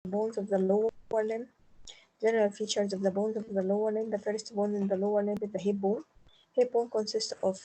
bones of the lower limb. General features of the bones of the lower limb. The first bone in the lower limb is the hip bone. Hip bone consists of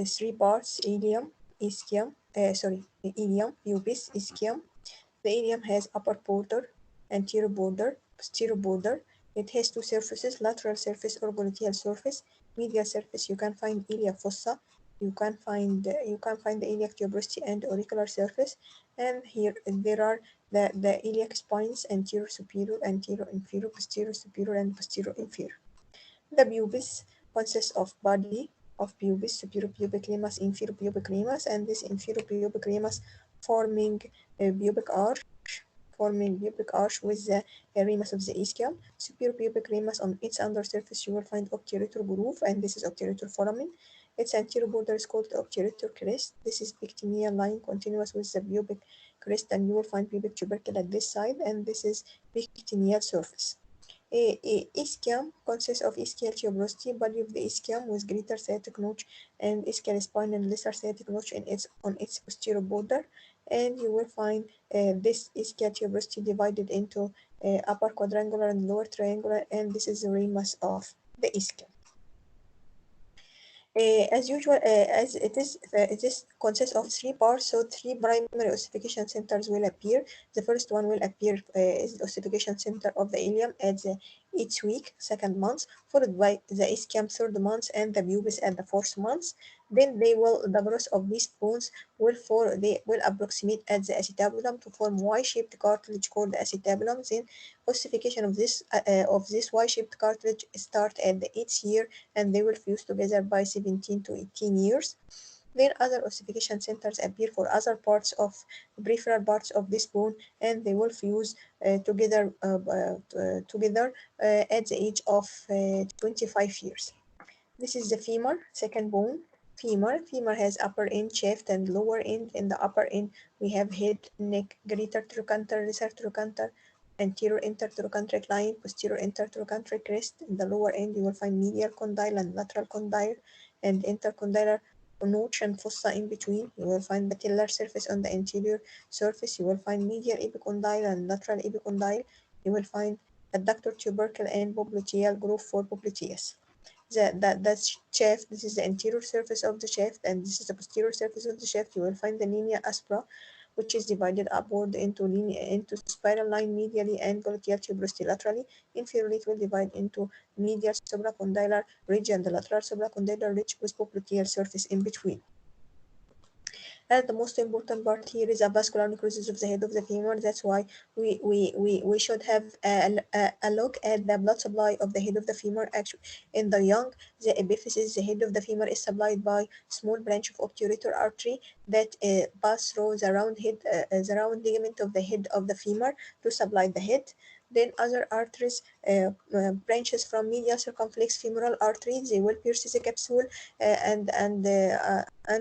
three parts: ilium, ischium, ilium, pubis, ischium. The ilium has upper border, anterior border, posterior border. It has two surfaces: lateral surface or gluteal surface. Medial surface, you can find ilia fossa. You can find the iliac tuberosity and auricular surface. And here there are the iliac spines: anterior superior, anterior inferior, posterior superior, and posterior inferior. The pubis consists of body of pubis, superior pubic ramus, inferior pubic ramus, and this inferior pubic ramus forming a pubic arch, with the ramus of the ischium. Superior pubic ramus, on its undersurface you will find obturator groove, and this is obturator foramen. Its anterior border is called obturator crest. This is pectineal line continuous with the pubic crest, and you will find pubic tubercle at this side, and this is pectineal surface. Ischium consists of ischial tuberosity, body of the ischium with greater sciatic notch and ischial spine and lesser sciatic notch on its posterior border. And you will find this ischial tuberosity divided into upper quadrangular and lower triangular, and this is the ramus of the ischium. As usual, it is consists of three parts, so three primary ossification centers will appear. The first one will appear is the ossification center of the ilium at each week, second month, followed by the ischium third month, and the pubis at the fourth month. Then the growth of these bones they will approximate at the acetabulum to form Y-shaped cartilage called the acetabulum. Then ossification of this Y-shaped cartilage start at the 8th year, and they will fuse together by 17 to 18 years. Then other ossification centers appear for other parts of peripheral parts of this bone, and they will fuse together at the age of 25 years. This is the femur, second bone. Femur has upper end shaft and lower end. In the upper end, we have head, neck, greater trochanter, lesser trochanter, anterior intertrochanteric line, posterior intertrochanteric crest. In the lower end, you will find medial condyle and lateral condyle, and intercondylar notch and fossa in between. You will find patellar surface on the anterior surface. You will find medial epicondyle and lateral epicondyle. You will find adductor tubercle and popliteal groove for popliteus. That's shaft. This is the anterior surface of the shaft, and this is the posterior surface of the shaft. You will find the linea aspera, which is divided upward into spiral line medially and gluteal tuberosity laterally. Inferiorly, it will divide into medial supracondylar ridge and the lateral supracondylar ridge with popliteal surface in between. And the most important part here is a vascular necrosis of the head of the femur. That's why we should have a look at the blood supply of the head of the femur. Actually, in the young, the epiphysis, the head of the femur is supplied by small branch of obturator artery that pass through the round ligament of the head of the femur to supply the head. Then other arteries, branches from medial circumflex femoral artery. They will pierce the capsule and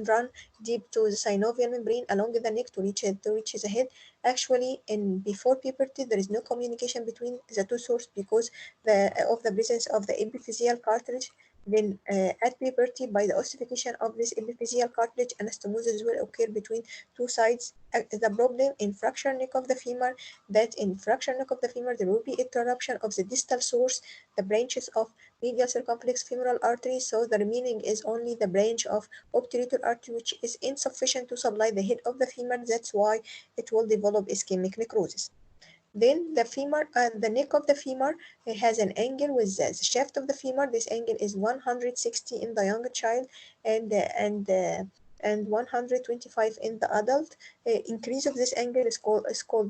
run deep to the synovial membrane along the neck to reach the head. Actually, in before puberty, there is no communication between the two sources because of the presence of the epiphyseal cartilage. Then, at puberty, by the ossification of this epiphyseal cartilage, anastomosis will occur between two sides. The problem in fracture neck of the femur, that in fracture neck of the femur there will be interruption of the distal source, the branches of medial circumflex femoral artery. So the remaining is only the branch of obturator artery, which is insufficient to supply the head of the femur. That's why it will develop ischemic necrosis. Then the femur and the neck of the femur has an angle with the shaft of the femur. This angle is 160 in the young child and 125 in the adult. Increase of this angle is called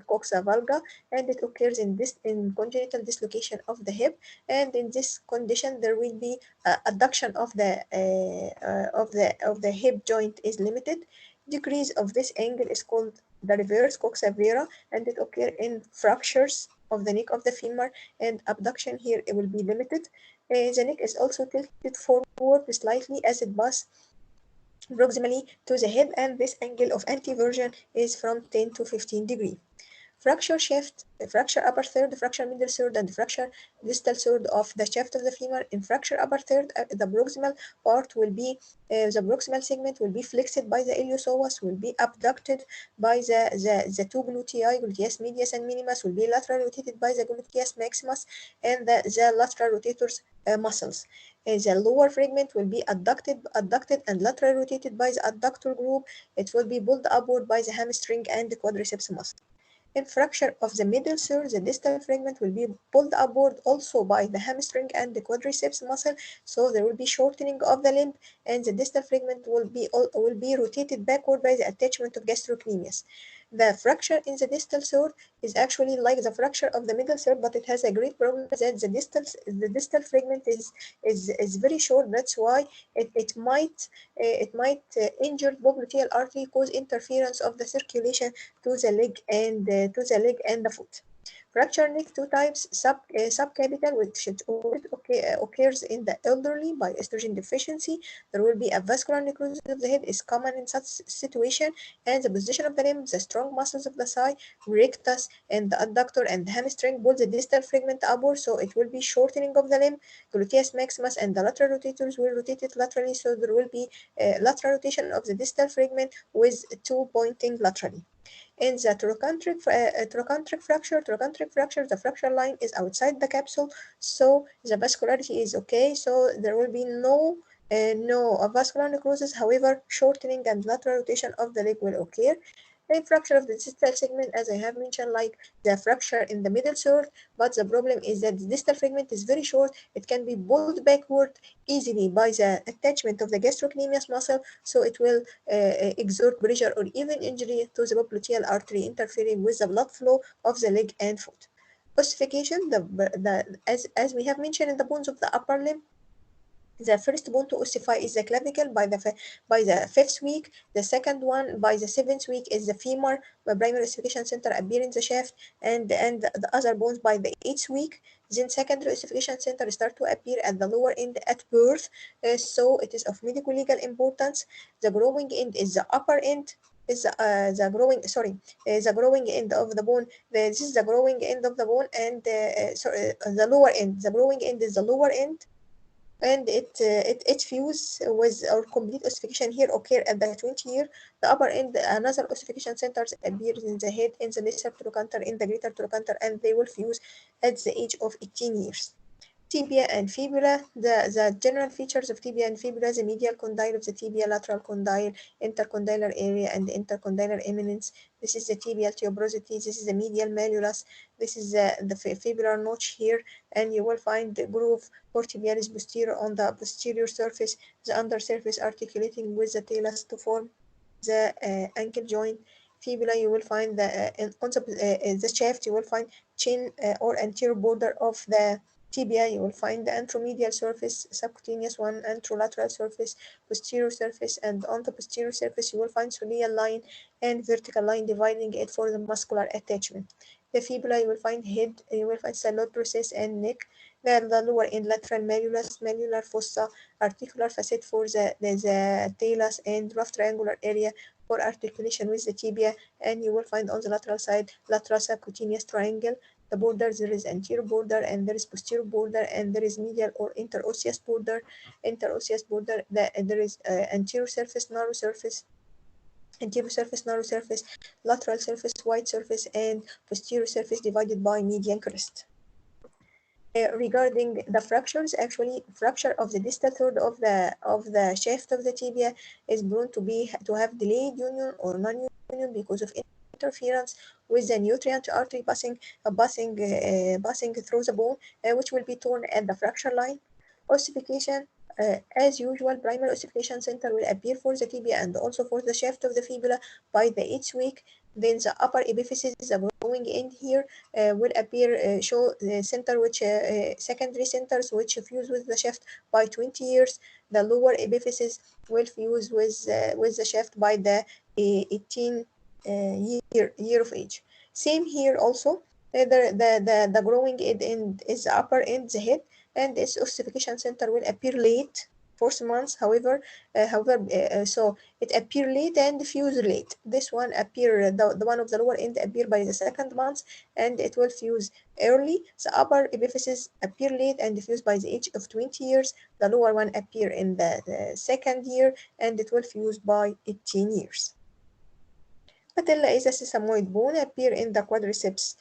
coxa valga, and it occurs in congenital dislocation of the hip. And in this condition, there will be adduction of the hip joint is limited. Decrease of this angle is called the reverse coxa vera, and it occur in fractures of the neck of the femur, and abduction here it will be limited. The neck is also tilted forward slightly as it passes proximally to the head, and this angle of anteversion is from 10 to 15 degrees. fracture shaft, fracture upper third, fracture middle third, and fracture distal third of the shaft of the femur. In fracture upper third, the proximal part will be the proximal segment will be flexed by the iliopsoas, will be abducted by the two glutei, gluteus medius and minimus, will be lateral rotated by the gluteus maximus and the lateral rotators muscles. The lower fragment will be adducted and lateral rotated by the adductor group. It will be pulled upward by the hamstring and the quadriceps muscle. In fracture of the middle third, the distal fragment will be pulled upward also by the hamstring and the quadriceps muscle, so there will be shortening of the limb, and the distal fragment will be rotated backward by the attachment of gastrocnemius. The fracture in the distal third is actually like the fracture of the middle third, but it has a great problem that the distal fragment is very short. That's why it might injure the popliteal artery, cause interference of the circulation to the leg and the foot. Fracture neck two types: subcapital, which occurs in the elderly by estrogen deficiency. There will be a vascular necrosis of the head is common in such situation, and the position of the limb, the strong muscles of the thigh, rectus, and the adductor and the hamstring pull the distal fragment upward, so it will be shortening of the limb. Gluteus maximus and the lateral rotators will rotate it laterally, so there will be lateral rotation of the distal fragment with two pointing laterally. In the trochanteric fracture, the fracture line is outside the capsule, so the vascularity is okay. So there will be no vascular necrosis. However, shortening and lateral rotation of the leg will occur. A fracture of the distal segment, as I have mentioned, like the fracture in the middle third, but the problem is that the distal fragment is very short. It can be pulled backward easily by the attachment of the gastrocnemius muscle, so it will exert pressure or even injury to the popliteal artery, interfering with the blood flow of the leg and foot. Ossification, as we have mentioned in the bones of the upper limb, the first bone to ossify is the clavicle by the fifth week. The second one by the seventh week is the femur, where primary ossification center appear in the shaft, and the other bones by the eighth week. Then secondary ossification center start to appear at the lower end at birth, so it is of medical legal importance. The growing end is the upper end. Is the growing end of the bone. This is the growing end of the bone, and the lower end. The growing end is the lower end, and it fuse with our complete ossification here occur at the 20 year. The upper end, another ossification centers appear in the head, in the lesser trochanter, in the greater trochanter, and they will fuse at the age of 18 years. Tibia and fibula. The general features of tibia and fibula: the medial condyle of the tibia, lateral condyle, intercondylar area, and intercondylar eminence. This is the tibial tuberosity. This is the medial malleolus. This is the fibular notch here, and you will find the groove for tibialis posterior on the posterior surface, the undersurface articulating with the talus to form the ankle joint. Fibula, you will find on the shaft, you will find chin or anterior border of the tibia. You will find the anteromedial surface, subcutaneous one, anterolateral surface, posterior surface, and on the posterior surface you will find soleal line and vertical line dividing it for the muscular attachment. The fibula, you will find head, you will find styloid process and neck. The lower end, lateral malleolus, malleolar fossa, articular facet for the talus, and rough triangular area for articulation with the tibia. And you will find on the lateral side, lateral subcutaneous triangle. The border, there is anterior border and there is posterior border, and there is medial or interosseous border. There is anterior surface, narrow surface, anterior surface, narrow surface, lateral surface, wide surface, and posterior surface divided by median crest. Regarding the fractures, actually fracture of the distal third of the shaft of the tibia is prone to have delayed union or non-union because of interference with the nutrient artery passing through the bone, which will be torn at the fracture line. Ossification, as usual, primary ossification center will appear for the tibia and also for the shaft of the fibula by the 8th week. Then the upper epiphysis, the growing end here, will appear, show the center which secondary centers which fuse with the shaft by 20 years. The lower epiphysis will fuse with the shaft by the 18 year of age. Same here also. The growing end is the upper end, the head, and its ossification center will appear late. fourth month. So it appear late and fuse late. This one appear the one of the lower end appear by the second month, and it will fuse early. The upper epiphysis appear late and fuse by the age of 20 years. The lower one appear in the second year, and it will fuse by 18 years. Patella is a sesamoid bone, appear in the quadriceps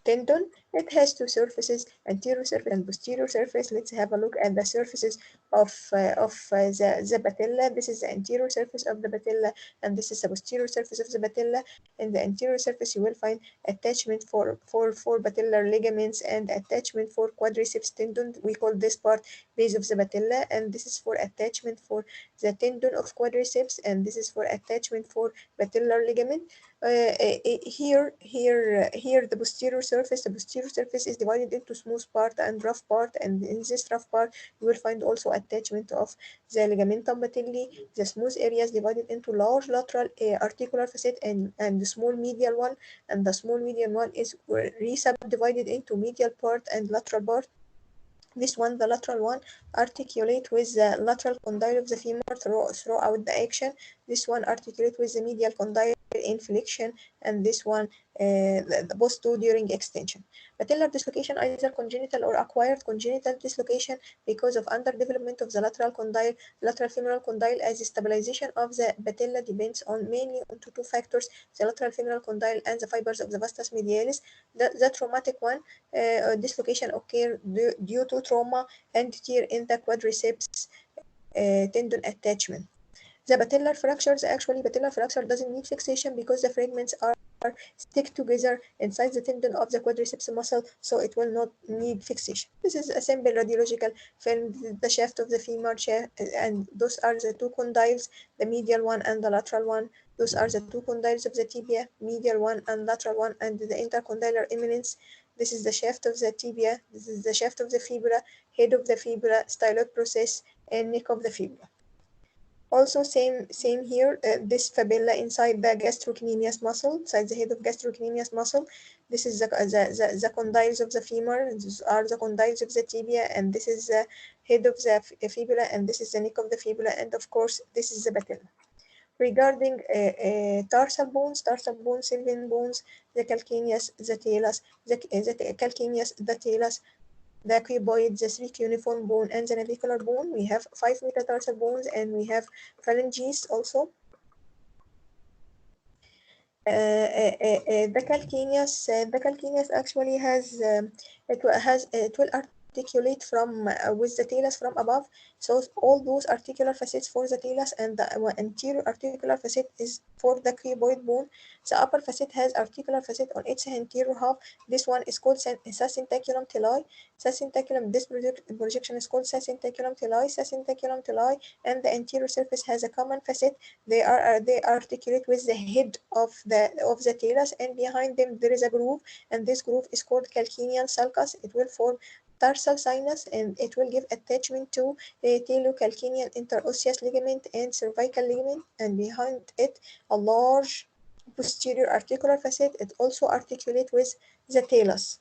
tendon. It has two surfaces, anterior surface and posterior surface. Let's have a look at the surfaces of the patella. This is the anterior surface of the patella, and this is the posterior surface of the patella. In the anterior surface, you will find attachment for patellar ligaments and attachment for quadriceps tendon. We call this part base of the patella, and this is for attachment for the tendon of quadriceps, and this is for attachment for patellar ligament. Here the posterior surface is divided into smooth part and rough part, and in this rough part you will find also attachment of the ligamentum patelli. The smooth area is divided into large lateral articular facet and the small medial one, and the small medial one is re-subdivided into medial part and lateral part. This one, the lateral one, articulate with the lateral condyle of the femur throughout the action. This one articulate with the medial condyle in flexion, and this one both two during extension. Patellar dislocation, either congenital or acquired. Congenital dislocation because of underdevelopment of the lateral condyle, lateral femoral condyle, as the stabilization of the patella depends on mainly on two factors: the lateral femoral condyle and the fibers of the vastus medialis. The traumatic one, dislocation occur due to trauma and tear in the quadriceps tendon attachment. The patellar fractures, actually patellar fracture doesn't need fixation because the fragments are stick together inside the tendon of the quadriceps muscle, so it will not need fixation. This is a simple radiological film, the shaft of the femur, and those are the two condyles, the medial one and the lateral one. Those are the two condyles of the tibia, medial one and lateral one, and the intercondylar eminence. This is the shaft of the tibia, this is the shaft of the fibula, head of the fibula, styloid process, and neck of the fibula. Also, same here. This fibula inside the gastrocnemius muscle, inside the head of gastrocnemius muscle. This is the condyles of the femur. These are the condyles of the tibia, and this is the head of the fibula, and this is the neck of the fibula, and of course, this is the patella. Regarding tarsal bones, 7 bones: the calcaneus, the talus, the calcaneus, the talus, the cuboid, the three cuneiform bone, and the navicular bone. We have 5 metatarsal bones, and we have phalanges also. The calcaneus actually it will articulate from with the talus from above. So all those articular facets for the talus, and the anterior articular facet is for the cuboid bone. The upper facet has articular facet on its anterior half. This one is called saccentaculum tali. This projection is called saccentaculum tali, and the anterior surface has a common facet. They articulate with the head of the talus, and behind them there is a groove, and this groove is called calcaneal sulcus. It will form tarsal sinus, and it will give attachment to the talocalcaneal interosseous ligament and cervical ligament, and behind it a large posterior articular facet. It also articulate with the talus.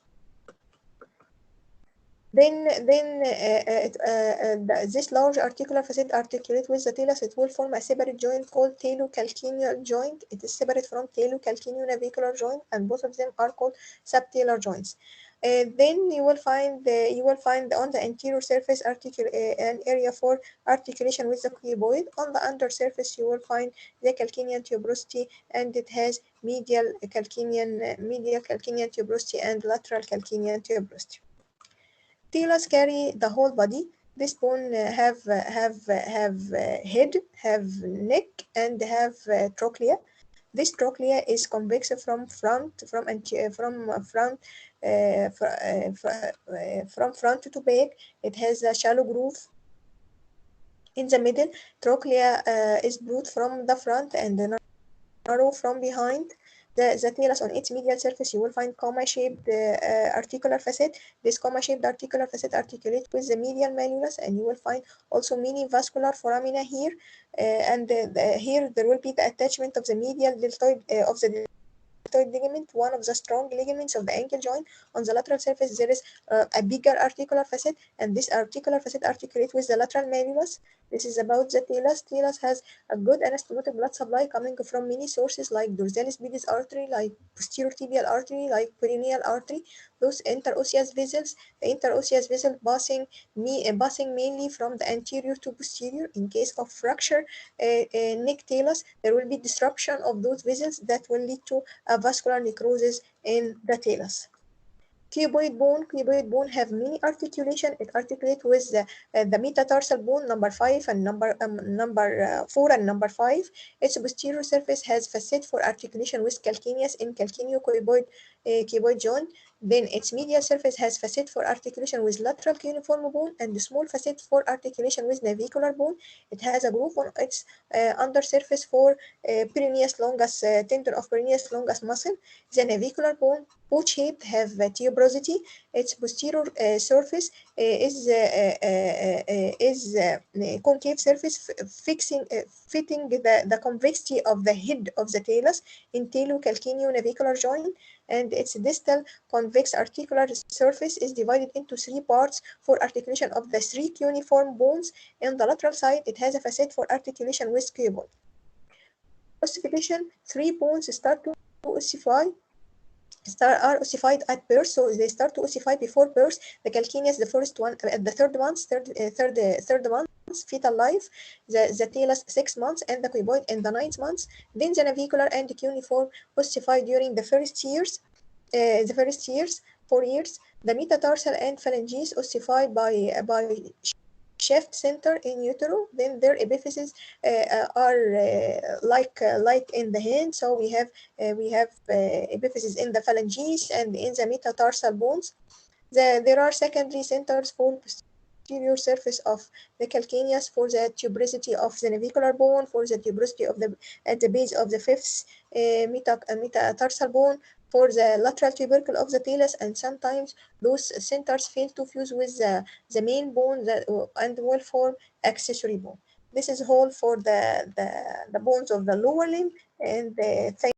This large articular facet articulate with the talus. It will form a separate joint called talocalcaneal joint. It is separate from talocalcaneonavicular joint, and both of them are called subtalar joints. Then you will find on the anterior surface an area for articulation with the cuboid. On the undersurface, you will find the calcaneal tuberosity, and it has medial calcaneal tuberosity and lateral calcaneal tuberosity. Talus carry the whole body. This bone have head, have neck, and have trochlea. This trochlea is convex from front to back. It has a shallow groove in the middle. Trochlea is broad from the front and narrow from behind. The talus, on its medial surface, you will find comma-shaped articular facet. This comma-shaped articular facet articulates with the medial malleolus, and you will find also mini vascular foramina here. And here there will be the attachment of the medial deltoid rheumatoid ligament, one of the strong ligaments of the ankle joint. On the lateral surface, there is a bigger articular facet, and this articular facet articulates with the lateral malleolus. This is about the talus. Talus has a good anastomotic blood supply coming from many sources like dorsalis pedis artery, like posterior tibial artery, like peroneal artery. Those interosseous vessels, the interosseous vessel passing mainly from the anterior to posterior. In case of fracture neck talus, there will be disruption of those vessels that will lead to a vascular necrosis in the talus. Cuboid bone have many articulation. It articulates with the metatarsal bone number 5 and number 4 and number 5. Its posterior surface has facet for articulation with calcaneus in calcaneocuboid cuboid joint. Then its medial surface has facet for articulation with lateral cuneiform bone and small facet for articulation with navicular bone. It has a groove on its undersurface for peroneus longus tendon of peroneus longus muscle. The navicular bone boat-shaped have tuberosity. Its posterior surface is concave surface fitting the convexity of the head of the talus in talocalcaneonavicular joint, and its distal convex articular surface is divided into three parts for articulation of the three cuneiform bones. On the lateral side, it has a facet for articulation with cuboid. Ossification, three bones start to ossify are ossified at birth, so they start to ossify before birth. The calcaneus, the first one at the third month, fetal life. The talus 6 months, and the cuboid in the ninth month. Then the navicular and the cuneiform ossify during the first years. 4 years. The metatarsal and phalanges ossify by shaft center in utero. Then their epiphyses are like in the hand. So we have epiphyses in the phalanges and in the metatarsal bones. There are secondary centers for posterior surface of the calcaneus, for the tuberosity of the navicular bone, for the tuberosity of the at the base of the fifth metatarsal bone, for the lateral tubercle of the talus, and sometimes those centers fail to fuse with the main bone and will form accessory bone. This is all for the bones of the lower limb, and thank